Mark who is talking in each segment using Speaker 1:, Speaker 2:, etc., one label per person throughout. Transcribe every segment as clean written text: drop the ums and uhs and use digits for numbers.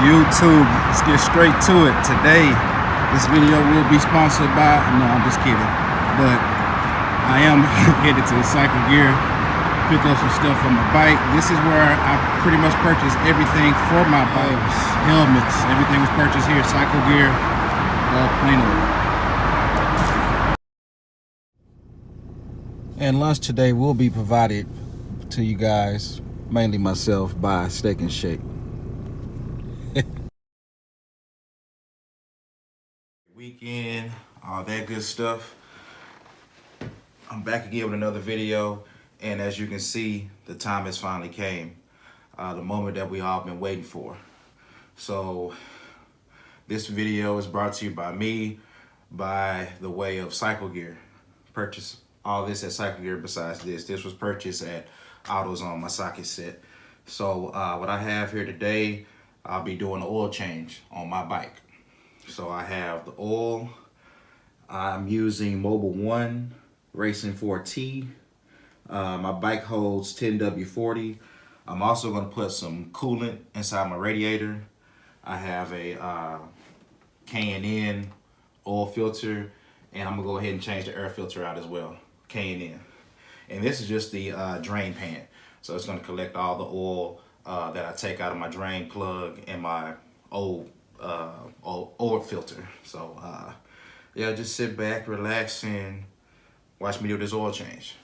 Speaker 1: YouTube, let's get straight to it. Today, this video will be sponsored by, no, I'm just kidding, but I am headed to the Cycle Gear, pick up some stuff for my bike. This is where I pretty much purchased everything for my bike. Helmets, everything was purchased here, Cycle Gear, Plano. And lunch today will be provided to you guys, mainly myself, by Steak and Shake. Weekend, all that good stuff. I'm back again with another video, and as you can see, the time has finally came. The moment that we all been waiting for. So this video is brought to you by me, by the way of Cycle Gear. Purchase all this at Cycle Gear. Besides this was purchased at AutoZone, my socket set. So what I have here today, I'll be doing an oil change on my bike. So I have the oil. I'm using Mobile 1 Racing 4T. My bike holds 10W40. I'm also going to put some coolant inside my radiator. I have a K&N oil filter, and I'm going to go ahead and change the air filter out as well, K&N. And this is just the drain pan. So it's going to collect all the oil that I take out of my drain plug and my oil filter. So yeah, just sit back, relax, and watch me do this oil change.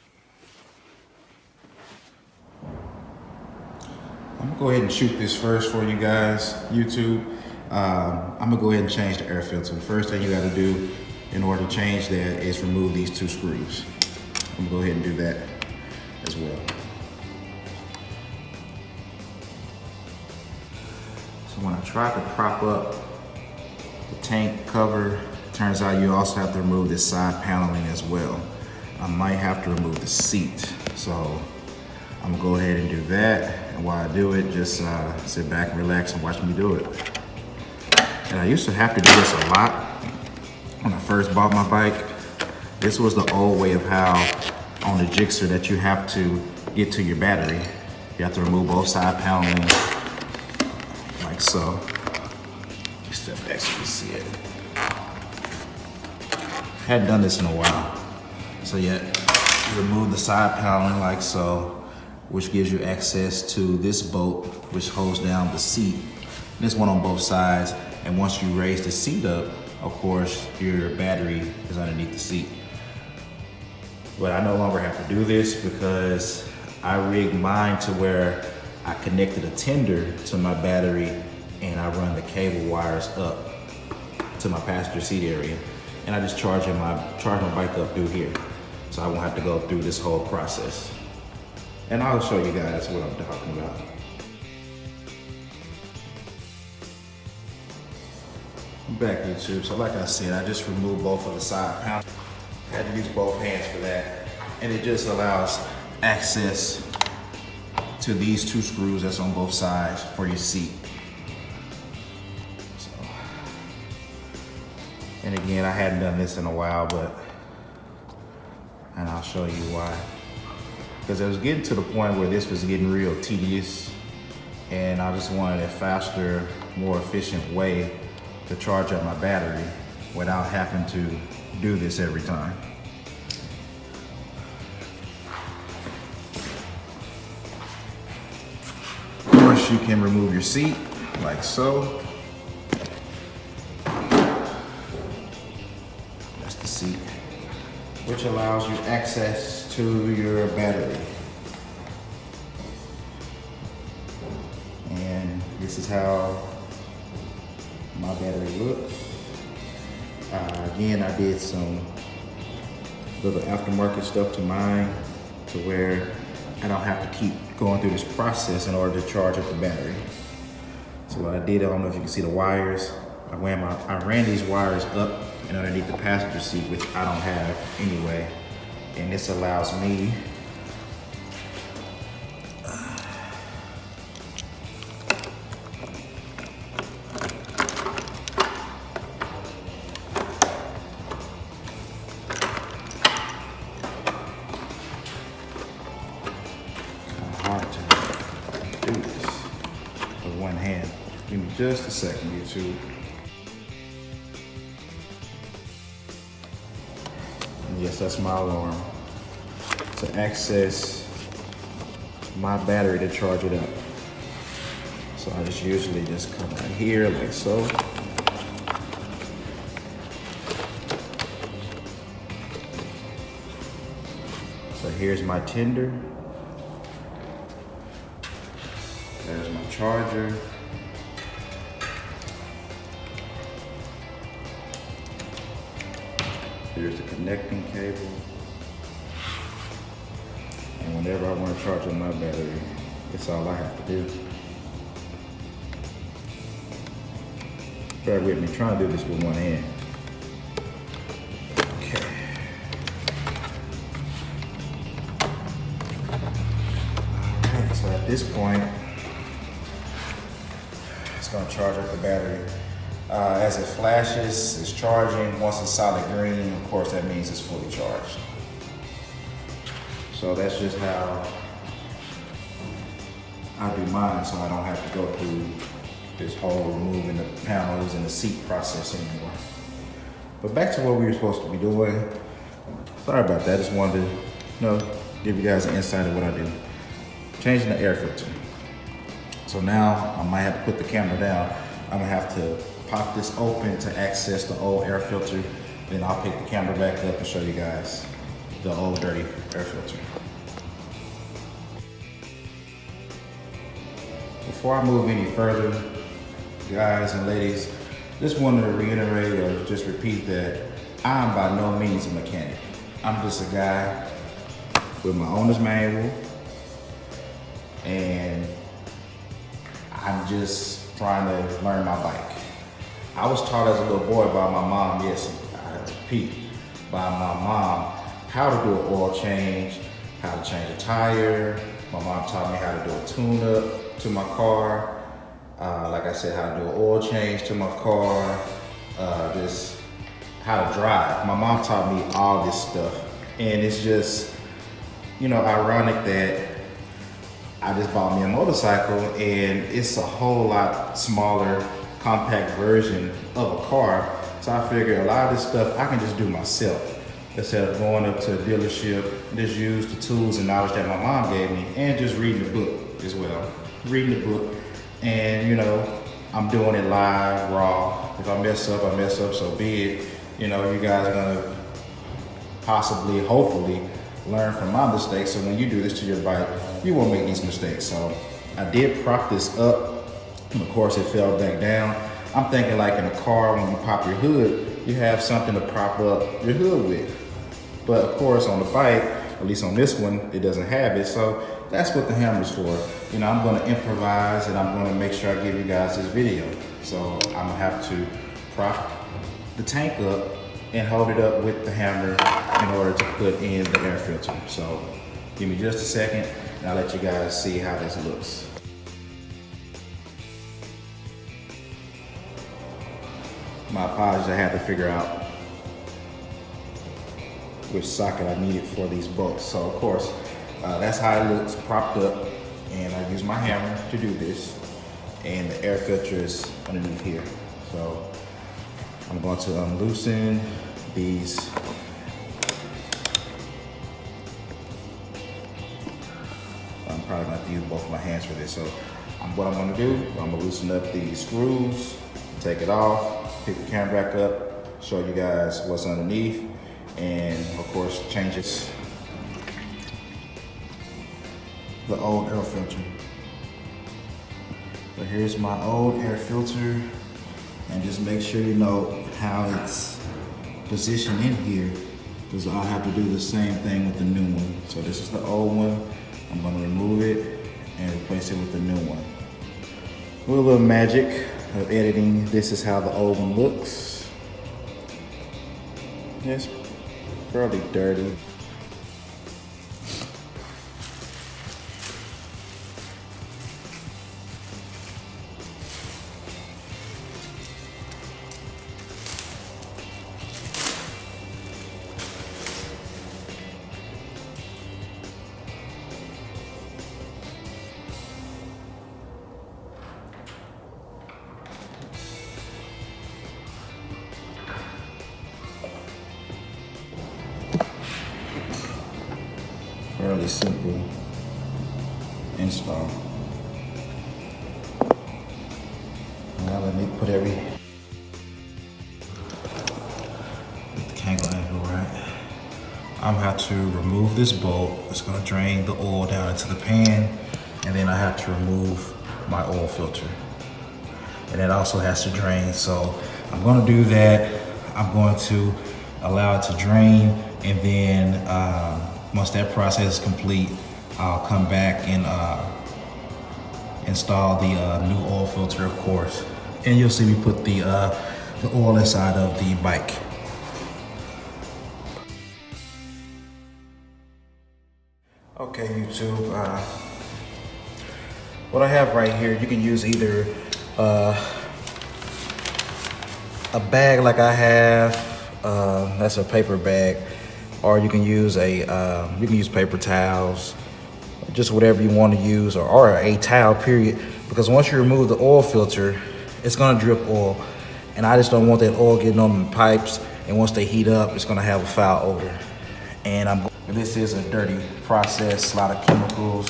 Speaker 1: I'm gonna go ahead and shoot this first for you guys, YouTube. I'm gonna go ahead and change the air filter. The first thing you gotta do in order to change that is remove these two screws. I'm gonna go ahead and do that as well. So when I tried to prop up the tank cover, turns out you also have to remove this side paneling as well. I might have to remove the seat. So I'm gonna go ahead and do that. And while I do it, just sit back and relax and watch me do it. And I used to have to do this a lot when I first bought my bike. This was the old way of how on the Gixxer that you have to get to your battery. You have to remove both side paneling like so. Step back so you can see it. Hadn't done this in a while. So yeah, remove the side paneling like so, which gives you access to this bolt, which holds down the seat. And this one on both sides. And once you raise the seat up, of course, your battery is underneath the seat. But I no longer have to do this because I rigged mine to where I connected a tender to my battery and I run the cable wires up to my passenger seat area. And I just charge my bike up through here. So I won't have to go through this whole process. And I'll show you guys what I'm talking about. I'm back, YouTube. So like I said, I just removed both of the side panels. I had to use both hands for that. And it just allows access to these two screws that's on both sides for your seat. So, and again, I hadn't done this in a while, and I'll show you why. Because it was getting to the point where this was getting real tedious, and I just wanted a faster, more efficient way to charge up my battery without having to do this every time. Of course, you can remove your seat like so. That's the seat, which allows you access to your battery. And this is how my battery looks. Again, I did some little aftermarket stuff to mine to where I don't have to keep going through this process in order to charge up the battery. So what I did, I don't know if you can see the wires. I ran these wires up and underneath the passenger seat, which I don't have anyway. And this allows me hard to do this with one hand. Give me just a second, YouTube. And yes, that's my alarm to access my battery to charge it up. So I just usually just come right here like so. So here's my tender. There's my charger. Here's the connecting cable. And whenever I want to charge up my battery, that's all I have to do. Bear with me, trying to do this with one hand. Okay. All right, so at this point, it's gonna charge up the battery. As it flashes, it's charging. Once it's solid green, of course, that means it's fully charged. So that's just how I do mine, so I don't have to go through this whole removing the panels and the seat process anymore. But back to what we were supposed to be doing. Sorry about that. Just wanted to, give you guys an insight of what I do. Changing the air filter. So now I might have to put the camera down. I'm gonna have to pop this open to access the old air filter. Then I'll pick the camera back up and show you guys the old dirty air filter. Before I move any further, guys and ladies, just wanted to reiterate or just repeat that I'm by no means a mechanic. I'm just a guy with my owner's manual, and I'm just trying to learn my bike. I was taught as a little boy by my mom, yes, I have to repeat, by my mom, how to do an oil change, how to change a tire. My mom taught me how to do a tune-up to my car. Like I said, how to do an oil change to my car, just how to drive. My mom taught me all this stuff. And it's just, ironic that I just bought me a motorcycle and it's a whole lot smaller, compact version of a car. So I figured a lot of this stuff I can just do myself instead of going up to a dealership, just use the tools and knowledge that my mom gave me and just reading the book as well. Reading the book and, I'm doing it live, raw. If I mess up, so be it. You guys are gonna possibly, hopefully, learn from my mistakes. So when you do this to your bike, you won't make these mistakes. So I did prop this up. And of course, it fell back down. I'm thinking like in a car, when you pop your hood, you have something to prop up your hood with. But of course, on the bike, at least on this one, it doesn't have it. So that's what the hammer's for. I'm gonna improvise and I'm gonna make sure I give you guys this video. So I'm gonna have to prop the tank up and hold it up with the hammer in order to put in the air filter. So give me just a second and I'll let you guys see how this looks. My apologies, I had to figure out which socket I needed for these bolts. So of course, that's how it looks propped up, and I use my hammer to do this, and the air filter is underneath here. So I'm going to unloosen these. I'm probably going to have to use both my hands for this. So what I'm going to do, I'm going to loosen up these screws, take it off, pick the camera back up, show you guys what's underneath, and of course change it. The old air filter. So here's my old air filter, and just make sure you know how it's positioned in here, because I'll have to do the same thing with the new one. So this is the old one. I'm gonna remove it and replace it with the new one. With a little magic of editing, this is how the old one looks. It's fairly dirty. pretty simple install. Now let me put the candle angle right. I'm gonna have to remove this bolt. It's gonna drain the oil down into the pan, and then I have to remove my oil filter. And it also has to drain, so I'm gonna do that. I'm going to allow it to drain, and then once that process is complete, I'll come back and install the new oil filter, of course. And you'll see me put the oil inside of the bike. Okay, YouTube, what I have right here, you can use either a bag like I have, that's a paper bag, or you can use paper towels, just whatever you want to use, or a towel, period, because once you remove the oil filter, it's gonna drip oil, and I just don't want that oil getting on the pipes, and once they heat up, it's gonna have a foul odor. And this is a dirty process, a lot of chemicals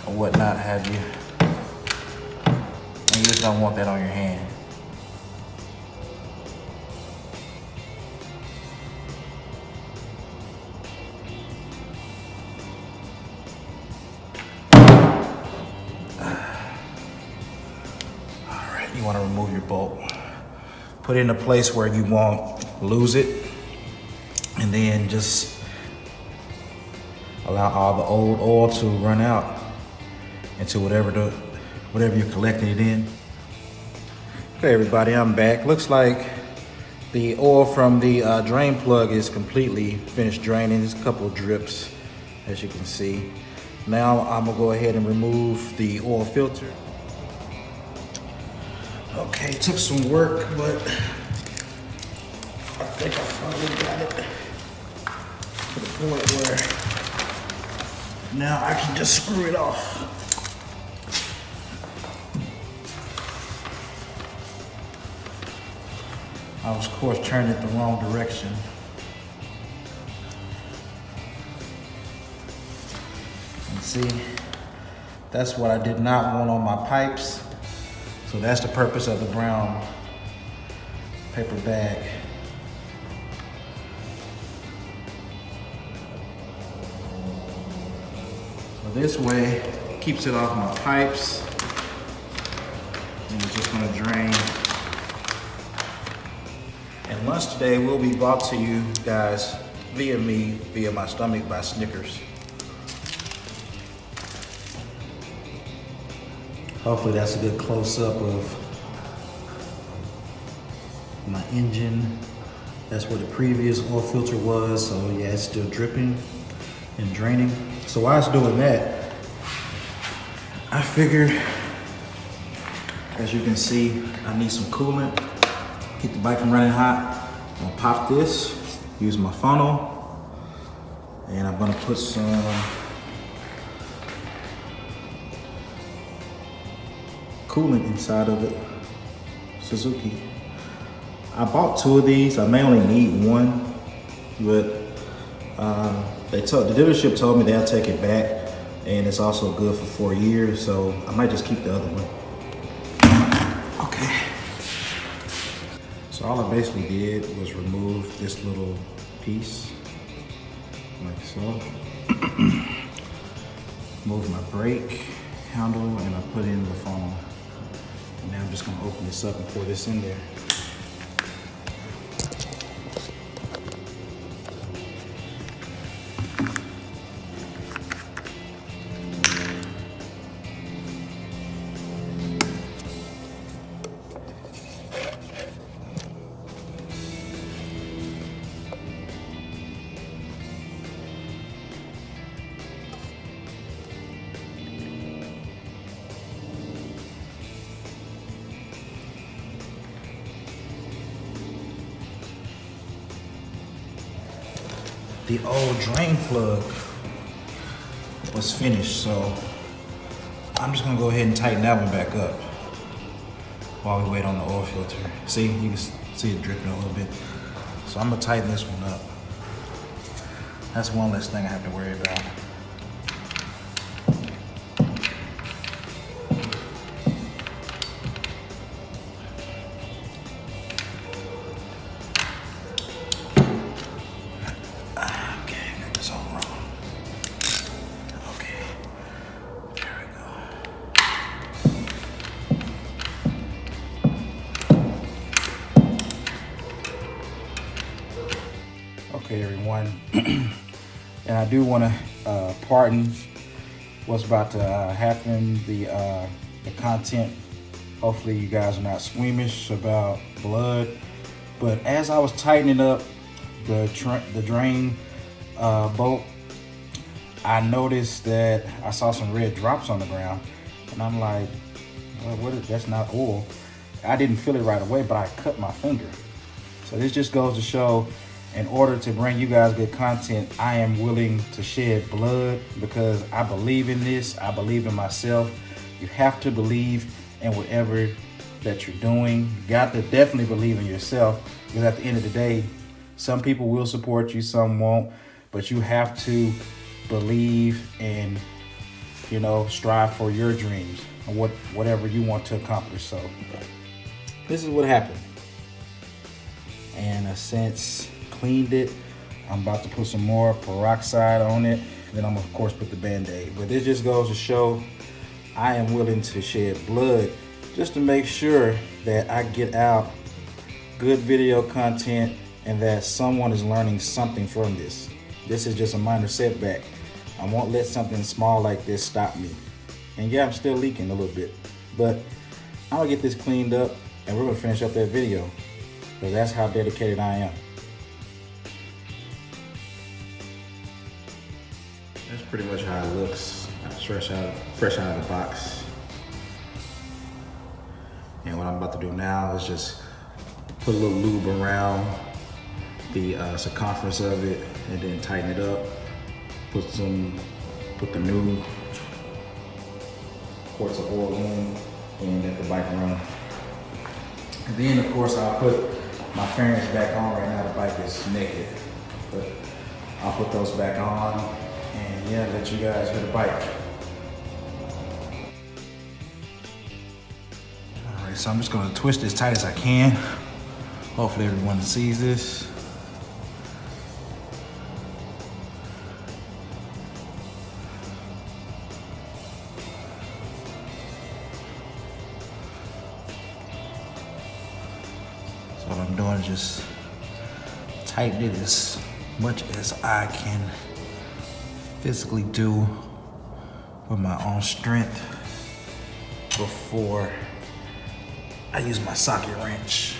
Speaker 1: or whatnot have you. And you just don't want that on your hand. All right, you want to remove your bolt. Put it in a place where you won't lose it. And then just allow all the old oil to run out into whatever you're collecting it in. Okay, everybody, I'm back. Looks like the oil from the drain plug is completely finished draining. There's a couple of drips, as you can see. Now I'm gonna go ahead and remove the oil filter. Okay, it took some work, but I think I finally got it to the point where now I can just screw it off. I was, of course, turning it the wrong direction. And see, that's what I did not want on my pipes. So that's the purpose of the brown paper bag. So this way, keeps it off my pipes, and it's just gonna drain. And lunch today will be brought to you guys via my stomach by Snickers. Hopefully that's a good close-up of my engine. That's where the previous oil filter was, so yeah, it's still dripping and draining. So while it's doing that, I figured, as you can see, I need some coolant. Keep the bike from running hot. I'm gonna pop this, use my funnel, and I'm gonna put some coolant inside of it. Suzuki. I bought 2 of these. I may only need 1, but the dealership told me they'll take it back, and it's also good for 4 years, so I might just keep the other one. Okay. So all I basically did was remove this little piece, like so. Move my brake handle, and I put in the funnel. And now I'm just gonna open this up and pour this in there. The old drain plug was finished, so I'm just gonna go ahead and tighten that one back up while we wait on the oil filter. See, you can see it dripping a little bit. So I'm gonna tighten this one up. That's one less thing I have to worry about. Okay, got this all wrong. Okay, there we go. Okay, everyone. And I do want to pardon what's about to happen, the content. Hopefully you guys are not squeamish about blood. But as I was tightening up the drain bolt, I noticed that I saw some red drops on the ground. And I'm like, well, what is, that's not oil. I didn't feel it right away, but I cut my finger. So this just goes to show, in order to bring you guys good content, I am willing to shed blood because I believe in this. I believe in myself. You have to believe in whatever that you're doing. You got to definitely believe in yourself, because at the end of the day, some people will support you, some won't, but you have to believe and, you know, strive for your dreams and whatever you want to accomplish. So this is what happened. And since cleaned it, I'm about to put some more peroxide on it, then I'm gonna of course put the Band-Aid. But this just goes to show I am willing to shed blood just to make sure that I get out good video content and that someone is learning something from this. This is just a minor setback. I won't let something small like this stop me. And yeah, I'm still leaking a little bit, but I'm gonna get this cleaned up and we're gonna finish up that video, because that's how dedicated I am. That's pretty much how it looks, fresh out of the box. And what I'm about to do now is just put a little lube around the circumference of it and then tighten it up. Put the new quarts of oil in and let the bike run. And then of course I'll put my fairings back on. Right now the bike is naked, but I'll put those back on and yeah, let you guys hear the bike. All right, so I'm just gonna twist it as tight as I can. Hopefully everyone sees this. So what I'm doing is just tighten it as much as I can physically do with my own strength before I use my socket wrench.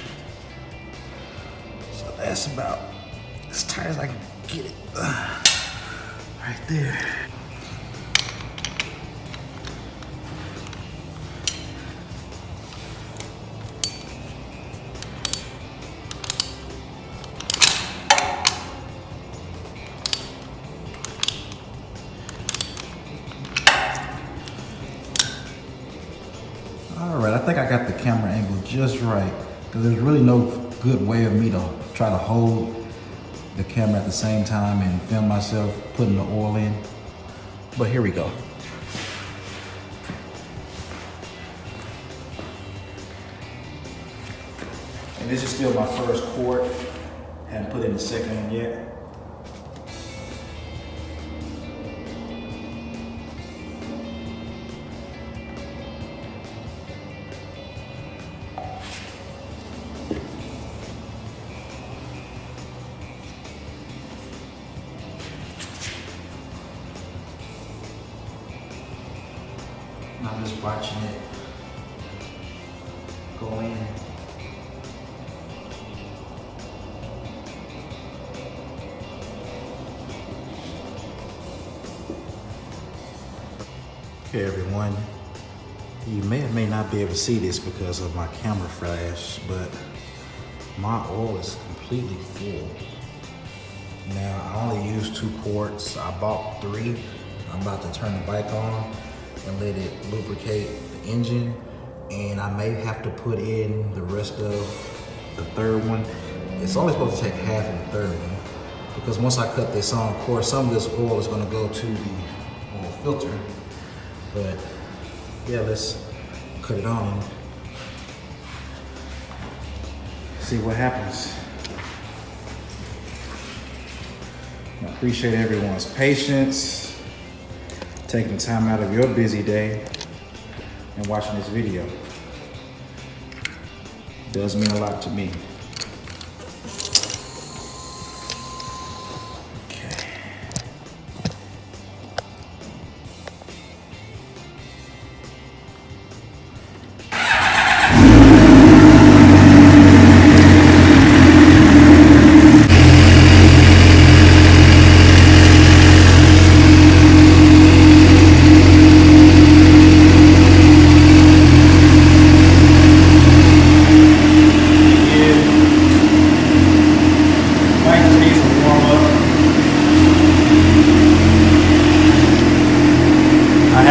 Speaker 1: So that's about as tight as I can get it. Right there. All right, I think I got the camera angle just right, because there's really no good way of me to try to hold the camera at the same time and film myself putting the oil in. But here we go. And this is still my first quart. Haven't put in the second one yet. I'm just watching it go in. Okay, everyone. You may or may not be able to see this because of my camera flash, but my oil is completely full. Now, I only used 2 quarts. I bought 3. I'm about to turn the bike on and let it lubricate the engine. And I may have to put in the rest of the third one. It's only supposed to take half of the third one.
Speaker 2: because once I cut this on, of course, some of this oil is going to go to the filter. But yeah, let's cut it on and see what happens. I appreciate everyone's patience, taking the time out of your busy day and watching this video. It does mean a lot to me.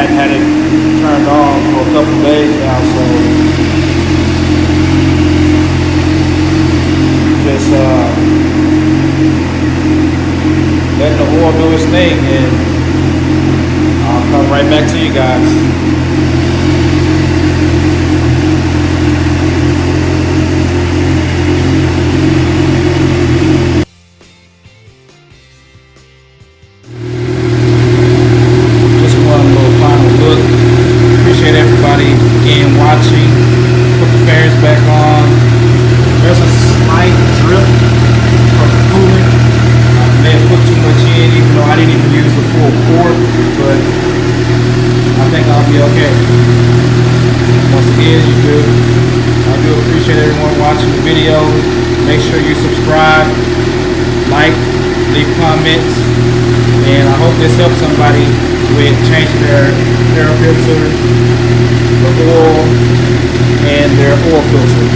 Speaker 2: Had it turned on for a couple days now, so just letting the oil do its thing, and I'll come right back to you guys. Everybody again watching. Put the fairings back on. There's a slight drip from the coolant. I may have put too much in, even though I didn't even use the full quart, but I think I'll be okay. Once again, I do appreciate everyone watching the video. Make sure you subscribe, like, leave comments, and I hope this helps somebody with changing their air filter, the oil, and their oil filter.